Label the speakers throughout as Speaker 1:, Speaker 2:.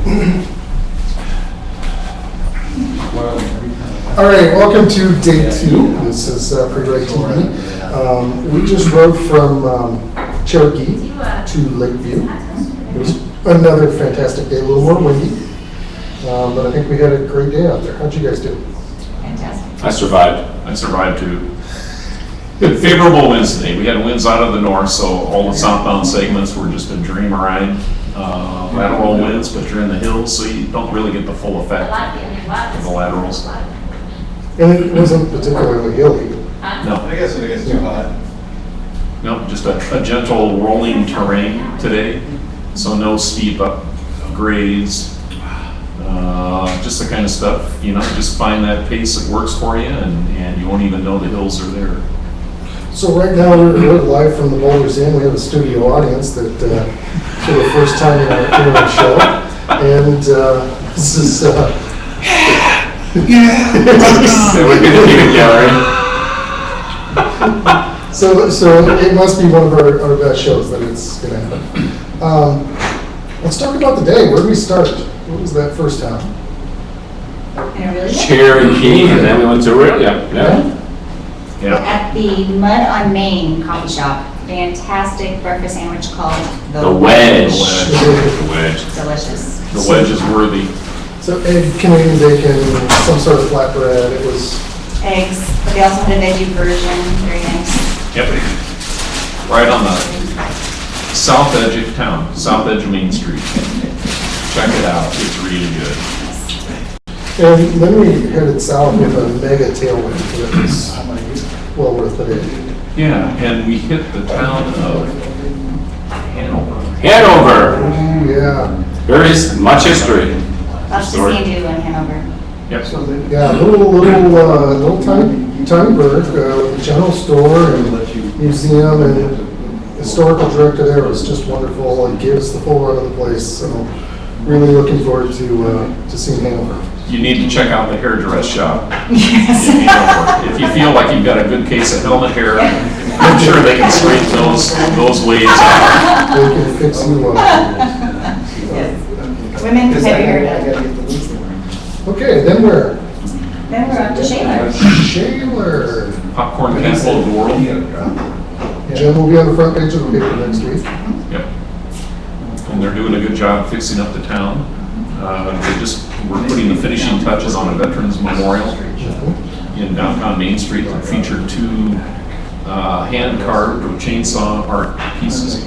Speaker 1: All right, welcome to day 2. This is RAGBRAI TV. We just rode from Cherokee to Lakeview. It was another fantastic day, a little more windy, but I think we had a great day out there. How'd you guys do?
Speaker 2: Fantastic.
Speaker 3: I survived too. Good favorable winds today. We had winds out of the north, so all the southbound segments were just a dream ride. Lateral winds, but you're in the hills, so you don't really get the full effect of the laterals.
Speaker 1: And it wasn't particularly hilly.
Speaker 3: No.
Speaker 4: I guess it gets too hot.
Speaker 3: No, just a gentle rolling terrain today, so no steep up grades. Just the kind of stuff, just find that pace that works for you, and you won't even know the hills are there.
Speaker 1: So right now we're live from the Boulders Inn. We have a studio audience that for the first time in our show, and this is
Speaker 3: We're going to keep it gallery.
Speaker 1: so it must be one of our best shows that it's going to happen. Let's talk about the day. Where did we start? What was that first town?
Speaker 2: Cherokee, and then we went to Aurelia.
Speaker 3: Yeah.
Speaker 2: At the Mud on Main coffee shop. Fantastic breakfast sandwich called
Speaker 3: The Wedge. The Wedge.
Speaker 2: Delicious.
Speaker 3: The Wedge is worthy.
Speaker 1: So egg, Canadian bacon, some sort of flatbread. It was
Speaker 2: Eggs, but they also had a veggie version. Very nice.
Speaker 3: Yep. Right on the south edge of town, south edge of Main Street. Check it out. It's really good.
Speaker 1: And then we headed south with a mega tailwind that was well worth the day.
Speaker 3: Yeah, and we hit the town of Hanover.
Speaker 2: Hanover.
Speaker 1: Ooh, yeah.
Speaker 2: Very much history.
Speaker 5: Lots to see and do in Hanover.
Speaker 3: Yep.
Speaker 1: Yeah, little tiny burg, general store and museum, and historical director there was just wonderful and gave us the full run of the place. So really looking forward to seeing Hanover.
Speaker 3: You need to check out the hairdress shop. Yes. If you feel like you've got a good case of helmet hair, I'm sure they can straighten those waves out.
Speaker 1: They can fix you up.
Speaker 5: Women have hair done.
Speaker 1: Okay, then where?
Speaker 5: Then we're up to Shaler.
Speaker 1: Shaler.
Speaker 3: Popcorn capital of the world.
Speaker 1: Jim will be on the front page of the paper next week.
Speaker 3: Yep. And they're doing a good job fixing up the town. We're putting the finishing touches on a Veterans Memorial in downtown Main Street that featured 2 hand-carved or chainsaw art pieces.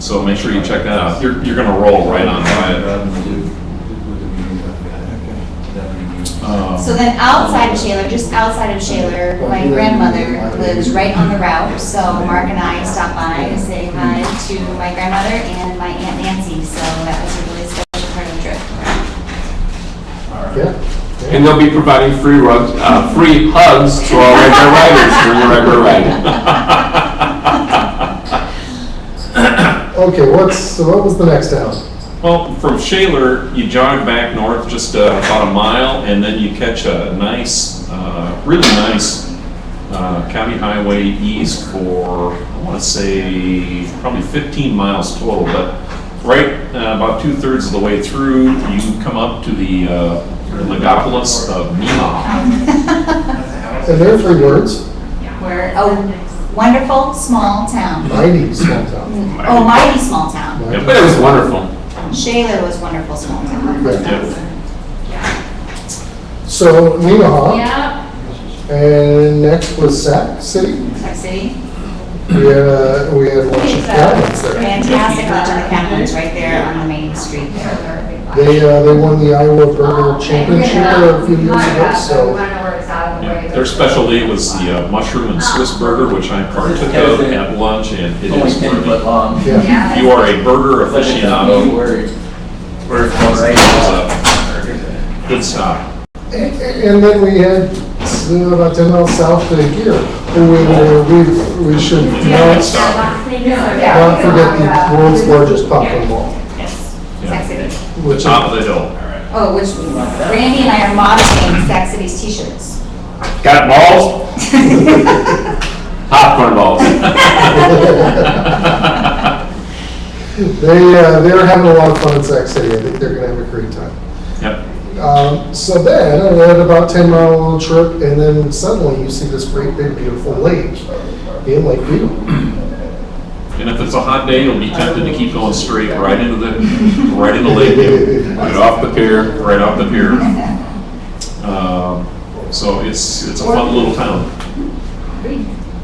Speaker 3: So make sure you check that out. You're going to roll right on by it.
Speaker 5: So then outside of Shaler, just outside of Shaler, my grandmother lives right on the route. So Mark and I stopped by to say hi to my grandmother and my Aunt Nancy. So that was a really special part of the trip.
Speaker 1: Yeah.
Speaker 2: And they'll be providing free hugs to all regular riders during the regular ride.
Speaker 1: Okay, what was the next town?
Speaker 3: Well, from Shaler, you jog back north just about a mile, and then you catch a nice, really nice county highway east for, I want to say, probably 15 miles total. But right about 2/3 of the way through, you come up to the megapolis of Meemaw.
Speaker 1: And there are 3 words.
Speaker 5: We're a wonderful small town.
Speaker 1: Mighty small town.
Speaker 5: Oh, mighty small town.
Speaker 3: Yep.
Speaker 2: But it was wonderful.
Speaker 5: Shaler was wonderful small town.
Speaker 3: Yep.
Speaker 1: So, Nemaha,
Speaker 5: Yeah.
Speaker 1: and next was Sac City.
Speaker 5: Sac City.
Speaker 1: We had lunch at Captain's there.
Speaker 5: Fantastic lunch at the Captain's right there on the main street there.
Speaker 1: They won the Iowa Burger Championship a few years ago, so
Speaker 3: Yeah. Their specialty was the mushroom and Swiss burger, which I partook of at lunch, and it is worthy.
Speaker 1: yeah.
Speaker 3: You are a burger aficionado. Good stop.
Speaker 1: And then we had about 10 miles south to here. We should not forget the world's largest popcorn ball.
Speaker 5: Yes. Sac City.
Speaker 1: Which
Speaker 3: Top of the hill.
Speaker 5: Oh, which Randy and I are modeling Sac City's t-shirts.
Speaker 2: Got balls? Popcorn balls.
Speaker 1: They're having a lot of fun in Sac City. I think they're going to have a great time.
Speaker 3: Yep.
Speaker 1: So then I had about 10-mile little trip, and then suddenly you see this great big beautiful lake in Lakeview.
Speaker 3: And if it's a hot day, you'll be tempted to keep going straight right into the lake view.
Speaker 2: Right off the pier.
Speaker 3: Right off the pier. So it's a fun little town.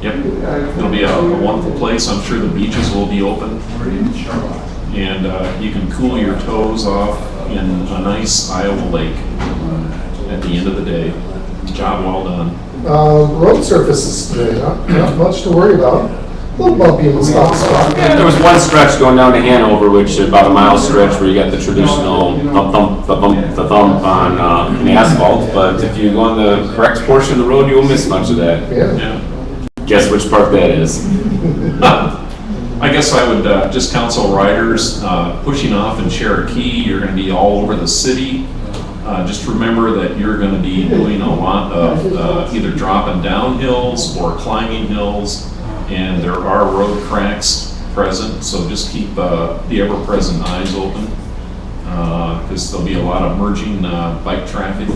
Speaker 3: Yep, it'll be a wonderful place. I'm sure the beaches will be open. And you can cool your toes off in a nice Iowa lake at the end of the day. Job well done.
Speaker 1: Road surfaces today, not much to worry about. A little bumpy in the stop spot.
Speaker 2: Yeah, there was one stretch going down to Hanover, which is about a mile stretch where you got the traditional thump on the asphalt. But if you go on the correct portion of the road, you won't miss much of that.
Speaker 1: Yeah.
Speaker 2: Guess which part that is?
Speaker 3: I guess I would just counsel riders pushing off in Cherokee. You're going to be all over the city. Just remember that you're going to be doing a lot of either dropping down hills or climbing hills, and there are road cracks present, so just keep the ever-present eyes open, because there'll be a lot of merging bike traffic,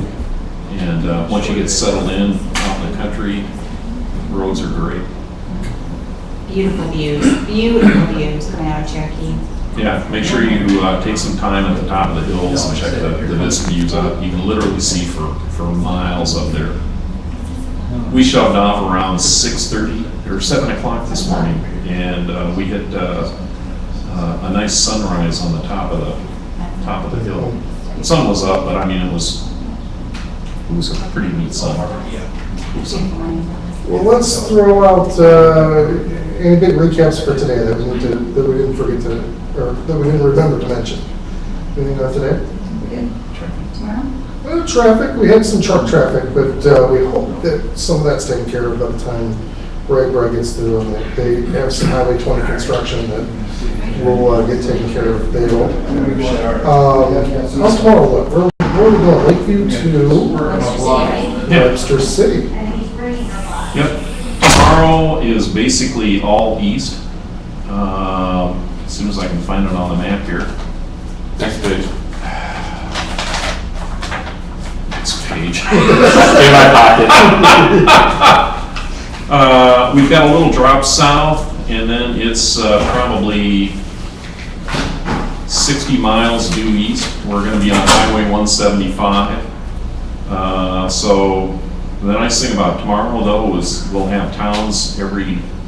Speaker 3: and once you get settled in out in the country, roads are great.
Speaker 5: Beautiful views coming out of Cherokee.
Speaker 3: Yeah, make sure you take some time at the top of the hills and check the vista views out. You can literally see for miles up there. We shoved off around 6:30 or 7 o'clock this morning, and we hit a nice sunrise on the top of the hill. The sun was up, but I mean it was a pretty neat sun.
Speaker 1: Well, let's throw out any big recaps for today that we didn't forget to, or that we didn't remember to mention. Anything on today?
Speaker 5: Good. Tomorrow?
Speaker 1: Well, traffic, we had some truck traffic, but we hope that some of that's taken care of by the time RAGBRAI gets through on it. They have some Highway 20 construction that will get taken care of. They will. How's tomorrow look? Where are we going? Lakeview to Webster City.
Speaker 3: Yep. Tomorrow is basically all east. As soon as I can find it on the map here.
Speaker 2: Next page.
Speaker 3: Next page.
Speaker 2: In my pocket.
Speaker 3: We've got a little drop south, and then it's probably 60 miles due east. We're going to be on Highway 175. So the nice thing about tomorrow, though, is we'll have towns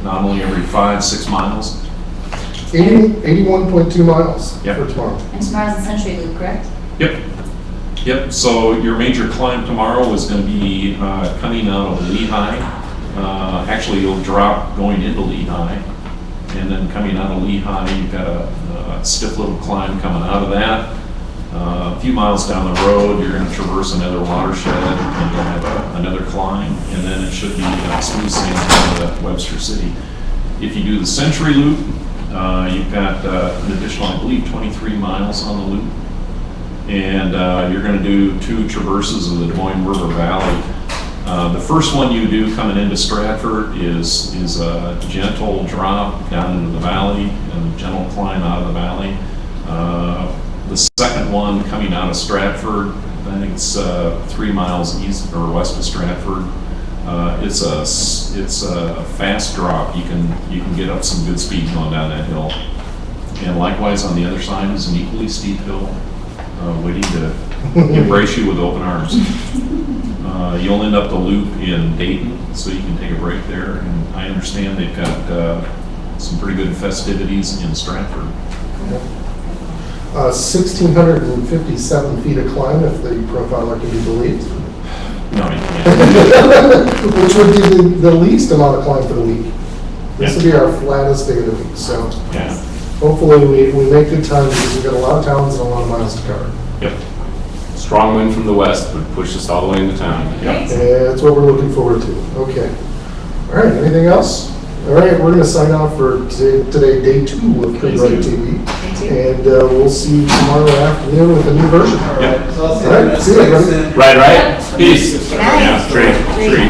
Speaker 3: not only every 5-6 miles.
Speaker 1: 81.2 miles
Speaker 3: Yep.
Speaker 1: for tomorrow.
Speaker 5: And tomorrow's the Century Loop, correct?
Speaker 3: Yep, so your major climb tomorrow is going to be coming out of Lehigh. Actually, you'll drop going into Lehigh, and then coming out of Lehigh, you've got a stiff little climb coming out of that. A few miles down the road, you're going to traverse another watershed, and you'll have another climb, and then it should be smooth sailing down to Webster City. If you do the Century Loop, you've got an additional, I believe, 23 miles on the loop. And you're going to do 2 traverses of the Des Moines River Valley. The first one you do coming into Stratford is a gentle drop down into the valley and a gentle climb out of the valley. The second one coming out of Stratford, I think it's 3 miles east or west of Stratford. It's a fast drop. You can get up some good speed going down that hill. And likewise on the other side is an equally steep hill, waiting to embrace you with open arms. You'll end up the loop in Dayton, so you can take a break there. And I understand they've got some pretty good festivities in Stratford.
Speaker 1: 1,657 feet of climb, if the profiler can be believed.
Speaker 3: No, you can't.
Speaker 1: Which would be the least amount of climb for the week. This will be our flattest day of the week, so
Speaker 3: Yeah.
Speaker 1: hopefully we make good time because we've got a lot of towns and a lot of miles to cover.
Speaker 3: Yep.
Speaker 2: Strong wind from the west would push us all the way into town.
Speaker 3: Yep.
Speaker 1: That's what we're looking forward to. Okay. All right, anything else? All right, we're going to sign off for today, day 2 of Pre-Write TV. And we'll see you tomorrow afternoon with a new version.
Speaker 3: Yep.
Speaker 1: All right, see you, everybody.
Speaker 2: Right? Peace.
Speaker 5: Good night.
Speaker 3: Yeah, tree.
Speaker 5: Tree.